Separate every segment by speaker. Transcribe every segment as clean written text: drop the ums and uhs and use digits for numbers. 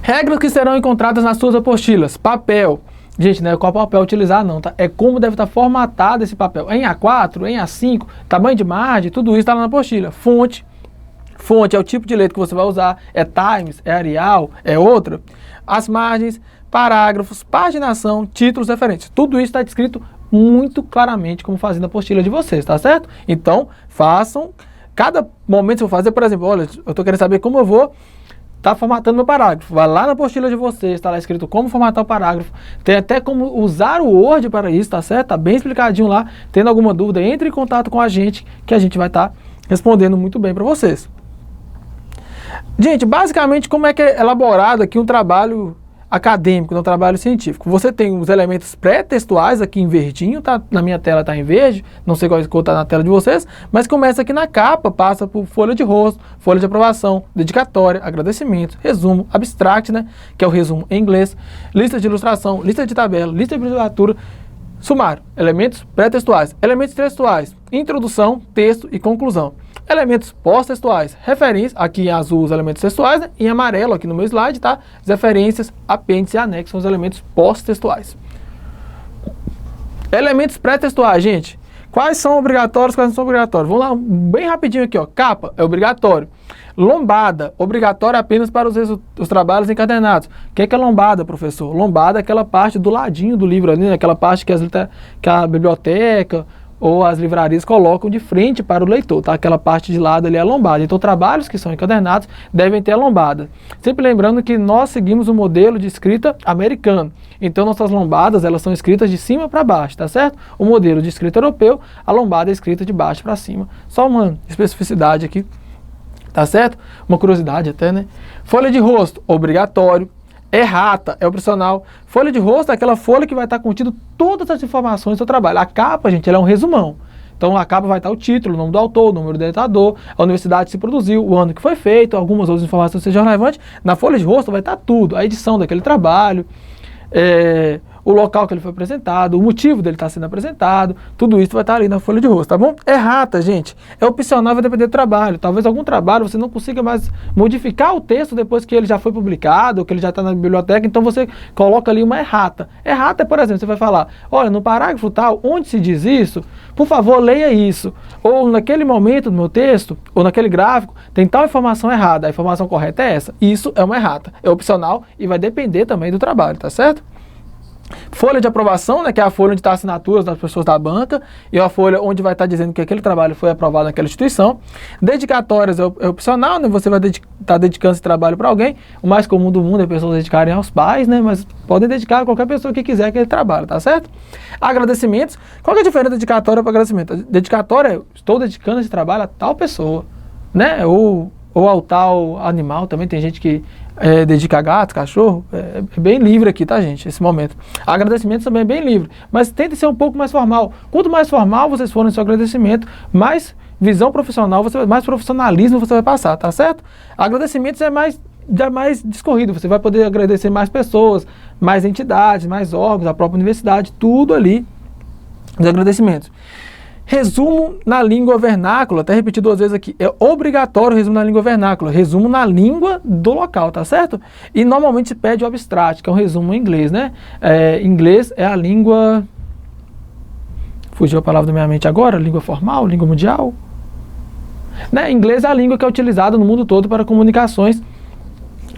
Speaker 1: Regras que serão encontradas nas suas apostilas. Papel. Gente, não é qual papel utilizar não, tá? É como deve estar formatado esse papel. Em A4, em A5, tamanho de margem, tudo isso está na apostila. Fonte. Fonte é o tipo de letra que você vai usar. É Times, é Arial, é outra. As margens, parágrafos, paginação, títulos, referentes. Tudo isso está descrito muito claramente como fazendo a apostila de vocês, tá certo? Então, façam. Cada momento que eu vou fazer, por exemplo, olha, eu estou querendo saber como eu vou tá formatando meu parágrafo. Vai lá na apostila de vocês, está lá escrito como formatar o parágrafo. Tem até como usar o Word para isso, tá certo? Tá bem explicadinho lá. Tendo alguma dúvida, entre em contato com a gente, que a gente vai estar respondendo muito bem para vocês. Gente, basicamente, como é que é elaborado aqui um trabalho acadêmico, um trabalho científico? Você tem os elementos pré-textuais aqui em verdinho, tá? Na minha tela está em verde, não sei qual cor está na tela de vocês, mas começa aqui na capa, passa por folha de rosto, folha de aprovação, dedicatória, agradecimento, resumo, abstract, né? Que é o resumo em inglês, lista de ilustração, lista de tabela, lista de abreviatura, sumário, elementos pré-textuais, elementos textuais, introdução, texto e conclusão. Elementos pós-textuais, referências, aqui em azul os elementos textuais, né? Em amarelo aqui no meu slide, tá? As referências, apêndice e anexo são os elementos pós-textuais. Elementos pré-textuais, gente. Quais são obrigatórios, quais não são obrigatórios? Vamos lá, bem rapidinho aqui, ó. Capa é obrigatório. Lombada, obrigatório apenas para os trabalhos encadernados. O que é lombada, professor? Lombada é aquela parte do ladinho do livro ali, né? Aquela parte que a biblioteca ou as livrarias colocam de frente para o leitor, tá? Aquela parte de lado ali é a lombada. Então, trabalhos que são encadernados devem ter a lombada. Sempre lembrando que nós seguimos o modelo de escrita americano. Então, nossas lombadas, elas são escritas de cima para baixo, tá certo? O modelo de escrita europeu, a lombada é escrita de baixo para cima. Só uma especificidade aqui, tá certo? Uma curiosidade até, né? Folha de rosto, obrigatório. Errata é opcional. Folha de rosto é aquela folha que vai estar contido todas as informações do seu trabalho. A capa, gente, ela é um resumão. Então a capa vai estar o título, o nome do autor, o número do editador, a universidade que se produziu, o ano que foi feito, algumas outras informações que sejam relevantes. Na folha de rosto vai estar tudo, a edição daquele trabalho, o local que ele foi apresentado, o motivo dele estar sendo apresentado, tudo isso vai estar ali na folha de rosto, tá bom? Errata, gente, é opcional, vai depender do trabalho. Talvez algum trabalho você não consiga mais modificar o texto depois que ele já foi publicado, ou que ele já está na biblioteca, então você coloca ali uma errata. Errata é, por exemplo, você vai falar, olha, no parágrafo tal, onde se diz isso, por favor, leia isso. Ou naquele momento do meu texto, ou naquele gráfico, tem tal informação errada, a informação correta é essa. Isso é uma errata, é opcional e vai depender também do trabalho, tá certo? Folha de aprovação, né, que é a folha onde está as assinaturas das pessoas da banca, e a folha onde vai estar dizendo que aquele trabalho foi aprovado naquela instituição. Dedicatórias é opcional, né, você vai estar dedicando esse trabalho para alguém. O mais comum do mundo é pessoas dedicarem aos pais, né, mas podem dedicar a qualquer pessoa que quiser aquele trabalho, tá certo? Agradecimentos, qual que é a diferença de dedicatória para agradecimento? Dedicatória é, estou dedicando esse trabalho a tal pessoa, né, ou ao tal animal, também tem gente que dedica a gato, cachorro, é bem livre aqui, tá, gente, esse momento. Agradecimento também é bem livre, mas tente ser um pouco mais formal. Quanto mais formal vocês forem no seu agradecimento, mais visão profissional, mais profissionalismo você vai passar, tá certo? Agradecimentos é mais discorrido, você vai poder agradecer mais pessoas, mais entidades, mais órgãos, a própria universidade, tudo ali dos agradecimentos. Resumo na língua vernácula, até repeti 2 vezes aqui, é obrigatório o resumo na língua vernácula, resumo na língua do local, tá certo? E normalmente se pede o abstract, que é um resumo em inglês, né? Inglês é a língua, fugiu a palavra da minha mente agora, língua formal, língua mundial. Né? Inglês é a língua que é utilizada no mundo todo para comunicações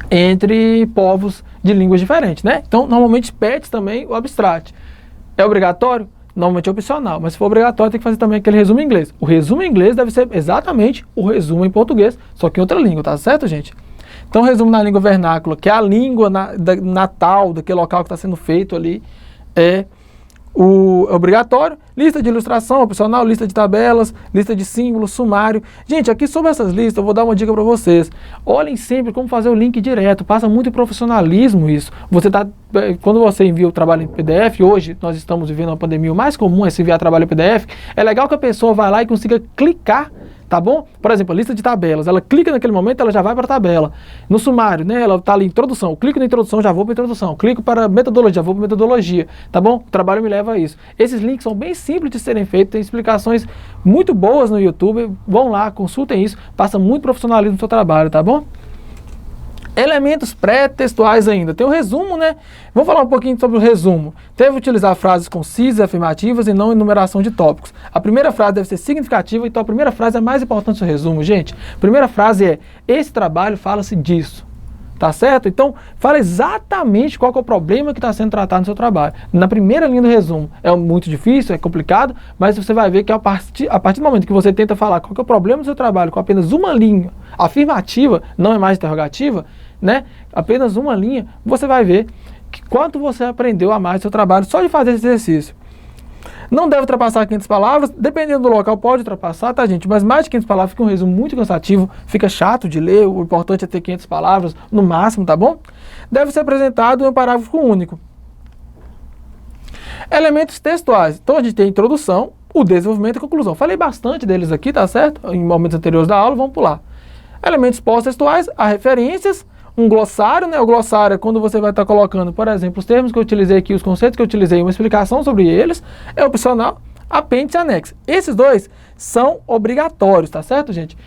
Speaker 1: entre povos de línguas diferentes, né? Então normalmente pede também o abstract. É obrigatório? Normalmente é opcional, mas se for obrigatório tem que fazer também aquele resumo em inglês. O resumo em inglês deve ser exatamente o resumo em português, só que em outra língua, tá certo, gente? Então, resumo na língua vernácula, que é a língua natal daquele local que está sendo feito ali, é obrigatório. Lista de ilustração, opcional, lista de tabelas, lista de símbolos, sumário. Gente, aqui sobre essas listas eu vou dar uma dica para vocês. Olhem sempre como fazer o link direto, passa muito profissionalismo isso. Quando você envia o trabalho em PDF, hoje nós estamos vivendo uma pandemia, o mais comum é se enviar trabalho em PDF, é legal que a pessoa vá lá e consiga clicar, tá bom? Por exemplo, a lista de tabelas, ela clica naquele momento, ela já vai para a tabela. No sumário, né, ela está ali, introdução, eu clico na introdução, já vou para a introdução, clico para metodologia, já vou para a metodologia, tá bom? O trabalho me leva a isso. Esses links são bem simples de serem feitos, tem explicações muito boas no YouTube, vão lá, consultem isso, passa muito profissionalismo no seu trabalho, tá bom? Elementos pré-textuais ainda. Tem o resumo, né? Vamos falar um pouquinho sobre o resumo. Deve utilizar frases concisas e afirmativas e não enumeração de tópicos. A primeira frase deve ser significativa, então a primeira frase é a mais importante do resumo, gente. A primeira frase é: esse trabalho fala-se disso. Tá certo? Então, fala exatamente qual que é o problema que está sendo tratado no seu trabalho. Na primeira linha do resumo. É muito difícil, é complicado, mas você vai ver que a partir do momento que você tenta falar qual que é o problema do seu trabalho com apenas uma linha afirmativa, não é mais interrogativa, né? Apenas uma linha, você vai ver que quanto você aprendeu a mais do seu trabalho só de fazer esse exercício. Não deve ultrapassar 500 palavras, dependendo do local pode ultrapassar, tá, gente? Mas mais de 500 palavras fica um resumo muito cansativo, fica chato de ler, o importante é ter 500 palavras no máximo, tá bom? Deve ser apresentado em um parágrafo único. Elementos textuais. Então a gente tem a introdução, o desenvolvimento e a conclusão. Falei bastante deles aqui, tá certo? Em momentos anteriores da aula, vamos pular. Elementos pós-textuais, há referências, um glossário, né? O glossário é quando você vai estar colocando, por exemplo, os termos que eu utilizei aqui, os conceitos que eu utilizei, uma explicação sobre eles, é opcional, apêndice e anexo. Esses dois são obrigatórios, tá certo, gente?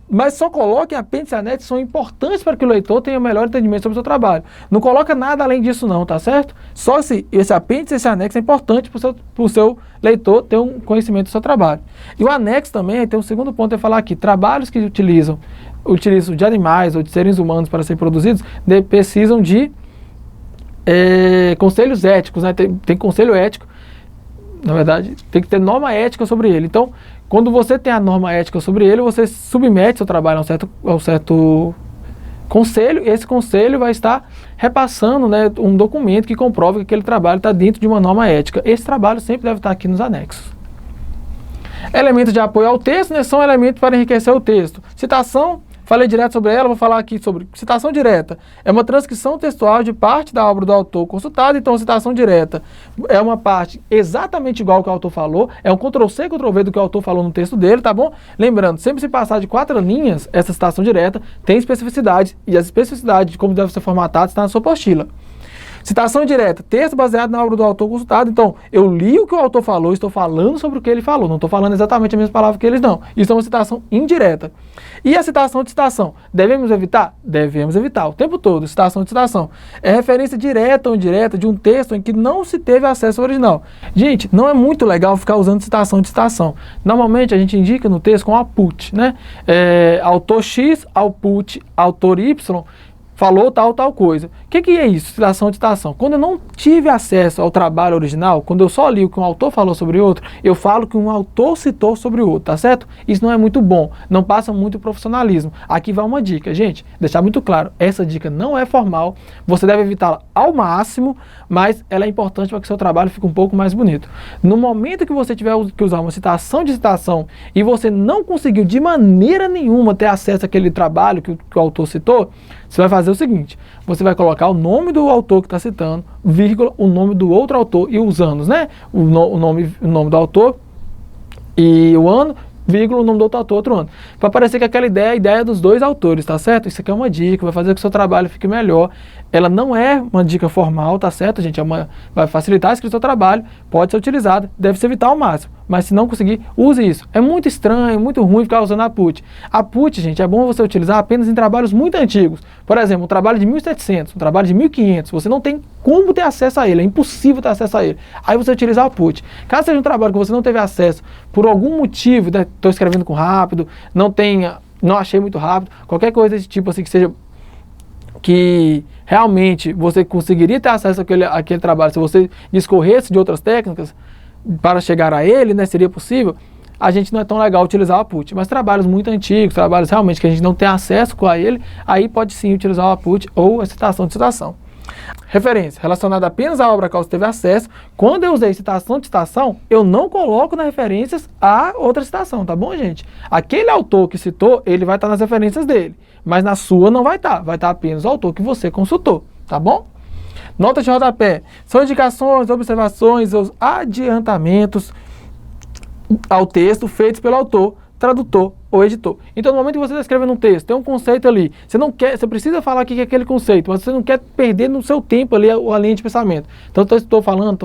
Speaker 1: Mas só coloquem apêndice e anexo, são importantes para que o leitor tenha melhor entendimento sobre o seu trabalho. Não coloca nada além disso não, tá certo? Só se esse apêndice e esse anexo é importante para o seu leitor ter um conhecimento do seu trabalho. E o anexo também, tem um segundo ponto a falar aqui, trabalhos que utilizam de animais ou de seres humanos para serem produzidos, precisam de conselhos éticos, né? Tem conselho ético, na verdade, tem que ter norma ética sobre ele. Então, quando você tem a norma ética sobre ele, você submete seu trabalho a um certo conselho, e esse conselho vai estar repassando, né, um documento que comprova que aquele trabalho está dentro de uma norma ética. Esse trabalho sempre deve estar aqui nos anexos. Elementos de apoio ao texto, né, são elementos para enriquecer o texto. Citação, falei direto sobre ela, vou falar aqui sobre citação direta. É uma transcrição textual de parte da obra do autor consultado, então citação direta é uma parte exatamente igual ao que o autor falou, é um Ctrl+C, Ctrl+V do que o autor falou no texto dele, tá bom? Lembrando, sempre se passar de 4 linhas, essa citação direta tem especificidade, e as especificidades de como deve ser formatado está na sua apostila. Citação direta, texto baseado na obra do autor consultado. Então, eu li o que o autor falou, estou falando sobre o que ele falou, não estou falando exatamente a mesma palavra que eles não. Isso é uma citação indireta. E a citação de citação, devemos evitar? Devemos evitar, o tempo todo, citação de citação. É referência direta ou indireta de um texto em que não se teve acesso ao original. Gente, não é muito legal ficar usando citação de citação. Normalmente, a gente indica no texto com output, né? Autor X, output, autor Y, falou tal coisa. O que é isso? Citação de citação. Quando eu não tive acesso ao trabalho original, quando eu só li o que um autor falou sobre outro, eu falo que um autor citou sobre o outro, tá certo? Isso não é muito bom, não passa muito profissionalismo. Aqui vai uma dica, gente, deixar muito claro, essa dica não é formal, você deve evitá-la ao máximo, mas ela é importante para que o seu trabalho fique um pouco mais bonito. No momento que você tiver que usar uma citação de citação e você não conseguiu de maneira nenhuma ter acesso àquele trabalho que o autor citou, você vai fazer o seguinte, você vai colocar o nome do autor que está citando, vírgula, o nome do outro autor e os anos, né? O nome do autor e o ano, vírgula, o nome do outro autor, outro ano. Para parecer que aquela ideia é a ideia dos dois autores, tá certo? Isso aqui é uma dica, vai fazer com que o seu trabalho fique melhor. Ela não é uma dica formal, tá certo, gente? Vai facilitar a escrita do seu trabalho, pode ser utilizada, deve se evitar ao máximo. Mas se não conseguir, use isso. É muito estranho, muito ruim ficar usando a PUT. A PUT, gente, é bom você utilizar apenas em trabalhos muito antigos. Por exemplo, um trabalho de 1700, um trabalho de 1500, você não tem como ter acesso a ele, é impossível ter acesso a ele. Aí você utiliza a PUT. Caso seja um trabalho que você não teve acesso por algum motivo, estou escrevendo com rápido, não achei muito rápido, qualquer coisa desse tipo assim que seja que realmente você conseguiria ter acesso àquele trabalho se você discorresse de outras técnicas para chegar a ele, né, seria possível, a gente não é tão legal utilizar o APUT. Mas trabalhos muito antigos, trabalhos realmente que a gente não tem acesso a ele, aí pode sim utilizar o APUT ou a citação de citação. Referência, relacionada apenas à obra a qual você teve acesso. Quando eu usei citação de citação, eu não coloco nas referências a outra citação, tá bom, gente? Aquele autor que citou, ele vai estar nas referências dele, mas na sua não vai estar apenas o autor que você consultou, tá bom? Notas de rodapé, são indicações, observações, os adiantamentos ao texto feitos pelo autor, tradutor ou editor. Então, no momento que você está escrevendo um texto, tem um conceito ali, você precisa falar aqui que é aquele conceito, mas você não quer perder no seu tempo ali a linha de pensamento. Então, estou falando,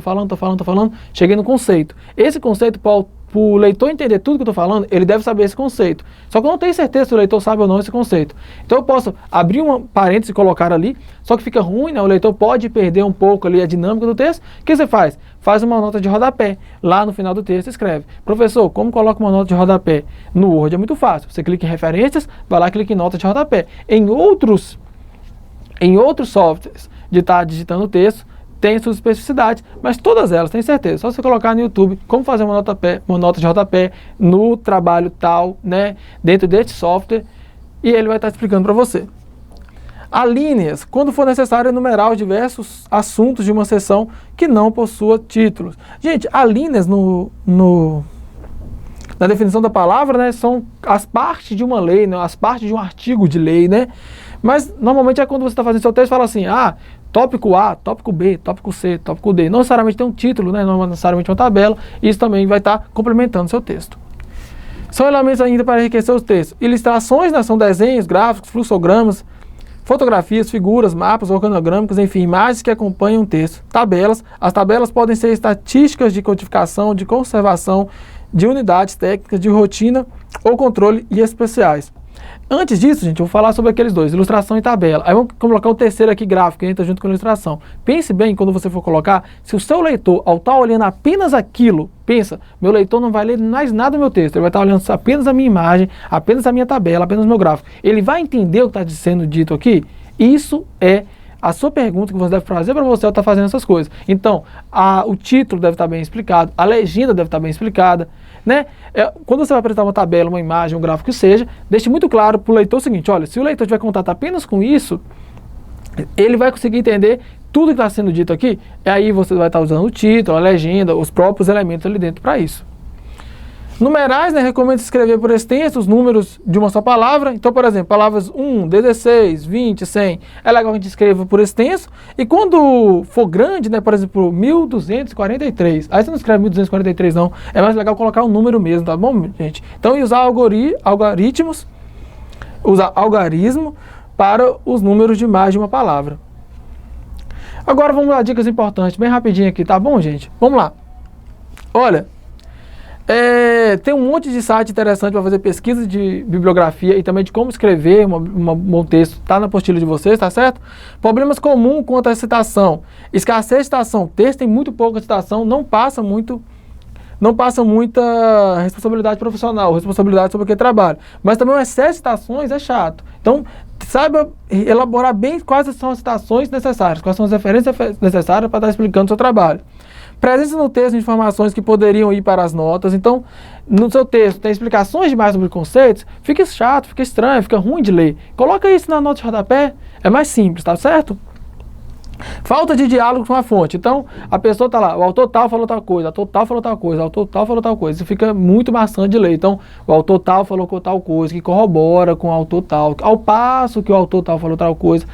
Speaker 1: cheguei no conceito. Esse conceito, para o leitor entender tudo que eu estou falando, ele deve saber esse conceito. Só que eu não tenho certeza se o leitor sabe ou não esse conceito. Então eu posso abrir uma parêntese e colocar ali, só que fica ruim, né? O leitor pode perder um pouco ali a dinâmica do texto. O que você faz? Faz uma nota de rodapé. Lá no final do texto escreve: professor, como coloca uma nota de rodapé? No Word é muito fácil. Você clica em referências, vai lá e clica em nota de rodapé. Em outros softwares de estar digitando o texto, tem suas especificidades, mas todas elas, tem certeza. Só você colocar no YouTube como fazer uma nota de rodapé no trabalho tal, né, dentro deste software, e ele vai estar explicando para você. Alíneas, quando for necessário enumerar os diversos assuntos de uma seção que não possua títulos. Gente, alíneas na definição da palavra, né, são as partes de uma lei, né, as partes de um artigo de lei, né? Mas normalmente é quando você está fazendo seu texto e fala assim: tópico A, tópico B, tópico C, tópico D. Não necessariamente tem um título, né? Não necessariamente uma tabela. Isso também vai estar complementando seu texto. São elementos ainda para enriquecer os textos. Ilustrações, né? São desenhos, gráficos, fluxogramas, fotografias, figuras, mapas, organográficos, enfim, imagens que acompanham o texto. Tabelas. As tabelas podem ser estatísticas de codificação, de conservação, de unidades técnicas, de rotina ou controle e especiais. Antes disso, gente, eu vou falar sobre aqueles dois, ilustração e tabela. Aí vamos colocar o terceiro aqui, gráfico, que entra junto com a ilustração. Pense bem quando você for colocar, se o seu leitor, ao estar olhando apenas aquilo, pensa, meu leitor não vai ler mais nada do meu texto, ele vai estar olhando apenas a minha imagem, apenas a minha tabela, apenas o meu gráfico. Ele vai entender o que está sendo dito aqui? Isso é a sua pergunta que você deve fazer para você ao estar fazendo essas coisas. Então, o título deve estar bem explicado, a legenda deve estar bem explicada, né? Quando você vai apresentar uma tabela, uma imagem, um gráfico que seja, deixe muito claro para o leitor o seguinte: olha, se o leitor tiver contato apenas com isso, ele vai conseguir entender tudo que está sendo dito aqui, e aí você vai estar usando o título, a legenda, os próprios elementos ali dentro para isso. Numerais, né, recomendo escrever por extenso os números de uma só palavra. Então, por exemplo, palavras 1, 16, 20, 100. É legal que a gente escreva por extenso. E quando for grande, né, por exemplo, 1243. Aí você não escreve 1243 não. É mais legal colocar um número mesmo, tá bom, gente? Então, e usar algoritmos, usar algarismo para os números de mais de uma palavra. Agora vamos lá, dicas importantes, bem rapidinho aqui, tá bom, gente? Vamos lá. Olha, tem um monte de site interessante para fazer pesquisa de bibliografia e também de como escrever um bom texto. Está na apostila de vocês, tá certo? Problemas comuns quanto à citação. Escassez de citação. Texto tem muito pouca citação, não passa muita responsabilidade profissional, responsabilidade sobre o que trabalho. Mas também o excesso de citações é chato. Então, saiba elaborar bem quais são as citações necessárias, quais são as referências necessárias para estar explicando o seu trabalho. Presença no texto de informações que poderiam ir para as notas. Então, no seu texto tem explicações demais sobre conceitos, fica chato, fica estranho, fica ruim de ler. Coloca isso na nota de rodapé, é mais simples, tá certo? Falta de diálogo com a fonte. Então, a pessoa está lá, o autor tal falou tal coisa, o autor tal falou tal coisa, o autor tal falou tal coisa. Isso fica muito maçante de ler. Então, o autor tal falou tal coisa, que corrobora com o autor tal, ao passo que o autor tal falou tal coisa.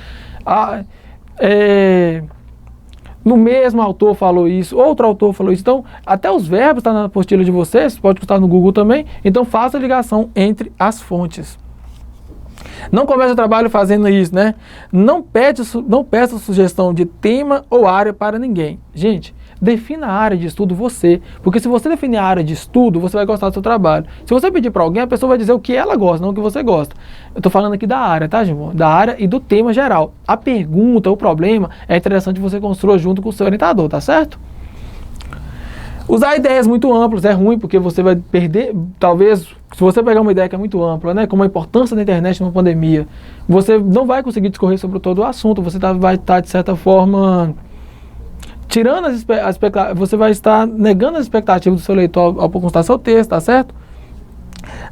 Speaker 1: No mesmo autor falou isso, outro autor falou isso. Então, até os verbos estão na apostila de vocês, pode estar no Google também. Então, faça a ligação entre as fontes. Não comece o trabalho fazendo isso, né? Não peça sugestão de tema ou área para ninguém. Gente, defina a área de estudo você, porque se você definir a área de estudo, você vai gostar do seu trabalho. Se você pedir para alguém, a pessoa vai dizer o que ela gosta, não o que você gosta. Eu estou falando aqui da área, tá, gente? Da área e do tema geral. A pergunta, o problema, é interessante que você construa junto com o seu orientador, tá certo? Usar ideias muito amplas é ruim, porque você vai perder, talvez, se você pegar uma ideia que é muito ampla, né, como a importância da internet numa pandemia, você não vai conseguir discorrer sobre todo o assunto, você vai estar, de certa forma, tirando você vai estar negando as expectativas do seu leitor ao constar seu texto, tá certo?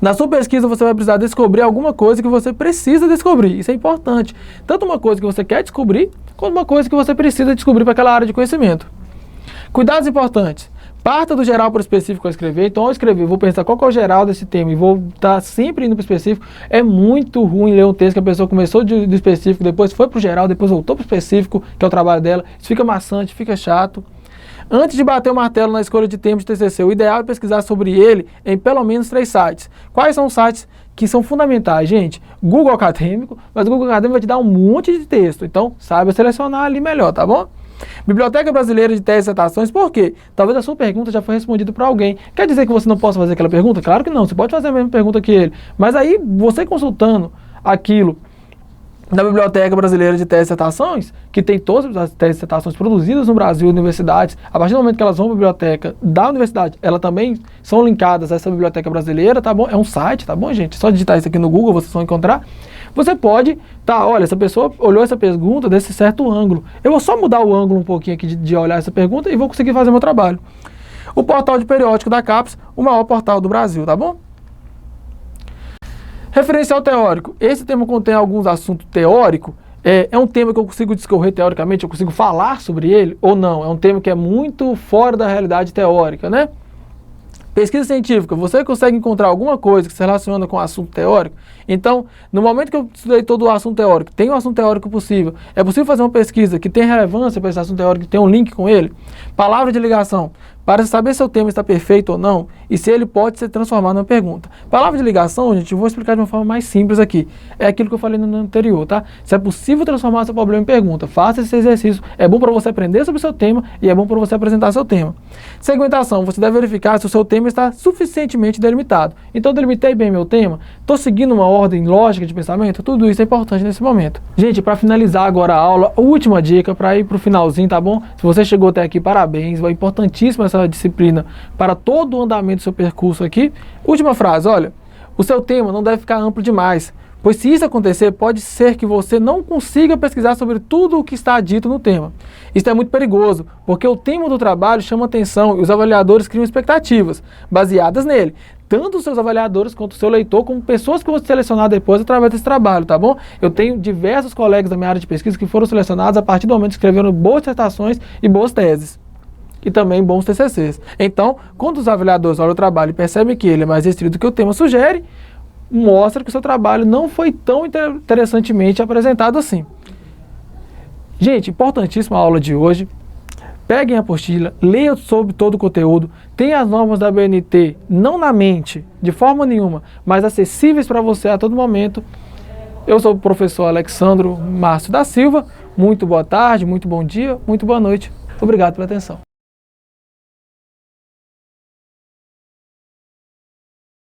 Speaker 1: Na sua pesquisa você vai precisar descobrir alguma coisa que você precisa descobrir, isso é importante. Tanto uma coisa que você quer descobrir, quanto uma coisa que você precisa descobrir para aquela área de conhecimento. Cuidados importantes. Parta do geral para o específico ao escrever. Então, ao escrever, vou pensar qual que é o geral desse tema e vou estar sempre indo para o específico. É muito ruim ler um texto que a pessoa começou do específico, depois foi para o geral, depois voltou para o específico, que é o trabalho dela. Isso fica maçante, fica chato. Antes de bater o martelo na escolha de tema de TCC, o ideal é pesquisar sobre ele em pelo menos 3 sites. Quais são os sites que são fundamentais, gente? Google Acadêmico, mas o Google Acadêmico vai te dar um monte de texto. Então, saiba selecionar ali melhor, tá bom? Biblioteca Brasileira de Tese e Dissertações, por quê? Talvez a sua pergunta já foi respondida por alguém. Quer dizer que você não possa fazer aquela pergunta? Claro que não, você pode fazer a mesma pergunta que ele. Mas aí, você consultando aquilo na Biblioteca Brasileira de Tese e Dissertações, que tem todas as teses e dissertações produzidas no Brasil, universidades, a partir do momento que elas vão para a biblioteca da universidade, elas também são linkadas a essa biblioteca brasileira, tá bom? É um site, tá bom, gente? Só digitar isso aqui no Google, vocês vão encontrar. Você pode, olha, essa pessoa olhou essa pergunta desse certo ângulo. Eu vou só mudar o ângulo um pouquinho aqui de olhar essa pergunta e vou conseguir fazer meu trabalho. O portal de periódico da CAPES, o maior portal do Brasil, tá bom? Referencial teórico. Esse tema contém alguns assuntos teóricos. É um tema que eu consigo discorrer teoricamente, eu consigo falar sobre ele ou não? É um tema que é muito fora da realidade teórica, né? Pesquisa científica, você consegue encontrar alguma coisa que se relaciona com o assunto teórico? Então, no momento que eu estudei todo o assunto teórico, tem um assunto teórico possível, é possível fazer uma pesquisa que tenha relevância para esse assunto teórico, que tenha um link com ele? Palavra de ligação, para saber se o tema está perfeito ou não e se ele pode ser transformado numa pergunta. Palavra de ligação, gente, eu vou explicar de uma forma mais simples aqui. É aquilo que eu falei no anterior, tá? Se é possível transformar seu problema em pergunta, faça esse exercício. É bom para você aprender sobre o seu tema e é bom para você apresentar seu tema. Segmentação, você deve verificar se o seu tema está suficientemente delimitado. Então, eu delimitei bem meu tema? Estou seguindo uma ordem lógica de pensamento? Tudo isso é importante nesse momento. Gente, para finalizar agora a aula, a última dica para ir para o finalzinho, tá bom? Se você chegou até aqui, parabéns. É importantíssima essa disciplina para todo o andamento do seu percurso aqui. Última frase, olha, o seu tema não deve ficar amplo demais, pois se isso acontecer, pode ser que você não consiga pesquisar sobre tudo o que está dito no tema. Isso é muito perigoso, porque o tema do trabalho chama atenção e os avaliadores criam expectativas baseadas nele. Tanto os seus avaliadores quanto o seu leitor, como pessoas que vão selecionar depois através desse trabalho, tá bom? Eu tenho diversos colegas da minha área de pesquisa que foram selecionados a partir do momento que escreveram boas dissertações e boas teses. E também bons TCCs. Então, quando os avaliadores olham o trabalho e percebem que ele é mais restrito do que o tema sugere, mostra que o seu trabalho não foi tão interessantemente apresentado assim. Gente, importantíssima a aula de hoje. Peguem a apostila, leiam sobre todo o conteúdo, tenham as normas da BNT não na mente, de forma nenhuma, mas acessíveis para você a todo momento. Eu sou o professor Alexandro Márcio da Silva. Muito boa tarde, muito bom dia, muito boa noite. Obrigado pela atenção.